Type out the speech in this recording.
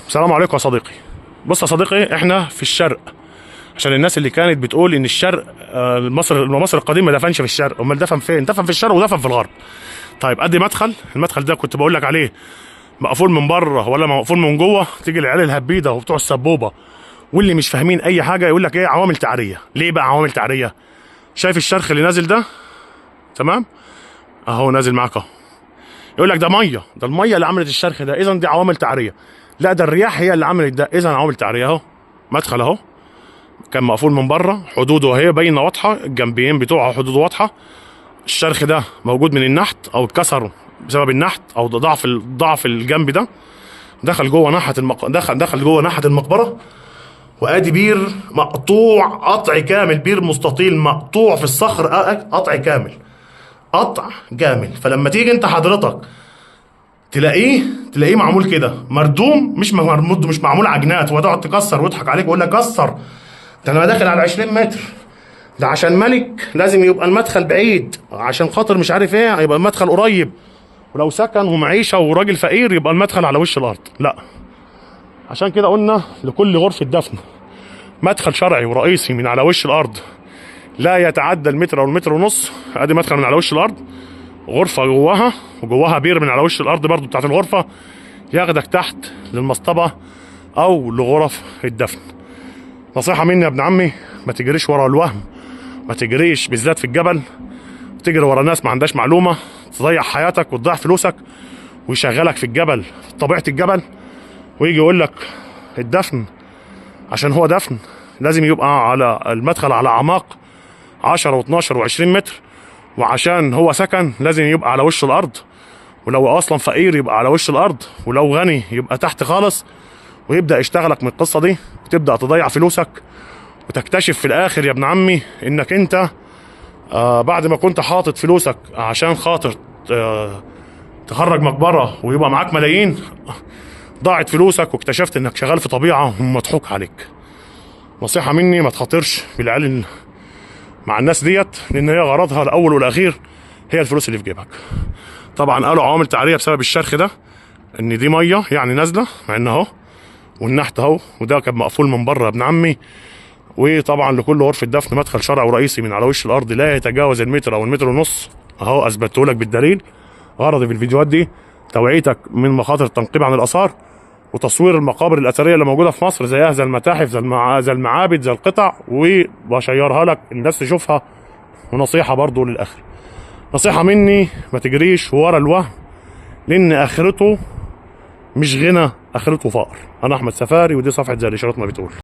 السلام عليكم يا صديقي. بص يا صديقي، احنا في الشرق، عشان الناس اللي كانت بتقول ان الشرق مصر القديم ما دفنش في الشرق. امال دفن فين؟ دفن في الشرق ودفن في الغرب. طيب ادي المدخل ده كنت بقول لك عليه مقفول من بره ولا مقفول من جوه. تيجي العيال الهبيده وبتوع السبوبه واللي مش فاهمين اي حاجه يقول لك ايه؟ عوامل تعريه. ليه بقى عوامل تعريه؟ شايف الشرخ اللي نازل ده؟ تمام اهو نازل معاك اهو. يقول لك ده ميه، ده الميه اللي عملت الشرخ ده، اذا دي عوامل تعريه. لا، ده الرياح هي اللي عملت ده، اذا عوامل تعريه. اهو مدخل اهو كان مقفول من بره، حدوده اهي باينه واضحه، الجنبيين بتوعه حدوده واضحه. الشرخ ده موجود من النحت او اتكسر بسبب النحت او ضعف الجنب ده. دخل جوه ناحيه دخل جوه ناحيه المقبره. وادي بير مقطوع قطع كامل، بير مستطيل مقطوع في الصخر قطع كامل، قطع كامل. فلما تيجي انت حضرتك تلاقيه معمول كده مردوم، مش مرمود، مش معمول عجنات وتقعد تكسر ويضحك عليك ويقول لك كسر. ده انا داخل على 20 متر، ده عشان ملك لازم يبقى المدخل بعيد، عشان خاطر مش عارف ايه يبقى المدخل قريب، ولو سكن ومعيشه وراجل فقير يبقى المدخل على وش الارض. لا، عشان كده قلنا لكل غرفه دفن مدخل شرعي ورئيسي من على وش الارض لا يتعدى المتر او المتر ونص. ادي مدخل من على وش الارض، غرفه جواها وجواها بير من على وش الارض برضو بتاعت الغرفه، ياخدك تحت للمصطبه او لغرف الدفن. نصيحه مني يا ابن عمي، ما تجريش ورا الوهم، ما تجريش بالذات في الجبل، تجري ورا ناس ما عندهاش معلومه، تضيع حياتك وتضيع فلوسك ويشغلك في الجبل طبيعه الجبل، ويجي يقول لك الدفن عشان هو دفن لازم يبقى على المدخل على اعماق 10 و12 و20 متر، وعشان هو سكن لازم يبقى على وش الارض، ولو اصلا فقير يبقى على وش الارض، ولو غني يبقى تحت خالص. ويبدا يشتغلك من القصه دي وتبدا تضيع فلوسك، وتكتشف في الاخر يا ابن عمي انك انت بعد ما كنت حاطط فلوسك عشان خاطر تخرج مقبره ويبقى معاك ملايين، ضاعت فلوسك واكتشفت انك شغال في طبيعه ومضحوك عليك. نصيحه مني، ما تخاطرش بالعيال مع الناس ديت، لان هي غرضها الاول والاخير هي الفلوس اللي في جيبك. طبعا قالوا عوامل تعريه بسبب الشرخ ده، ان دي ميه يعني نازله، مع ان اهو والنحت اهو، وده كان مقفول من بره يا ابن عمي. وطبعا لكل غرفه دفن مدخل شرعي ورئيسي من على وش الارض لا يتجاوز المتر او المتر ونص. اهو اثبته لك بالدليل. غرضي في الفيديوهات دي توعيتك من مخاطر التنقيب عن الاثار، وتصوير المقابر الاثريه اللي موجوده في مصر، زيها زي المتاحف، زي المعابد، زي القطع، وبشيرها لك الناس تشوفها. ونصيحه برضو للاخر، نصيحه مني، ما تجريش ورا الوهم، لان اخرته مش غنى، اخرته فقر. انا احمد سفاري، ودي صفحه زي الاشارات ما بتقول.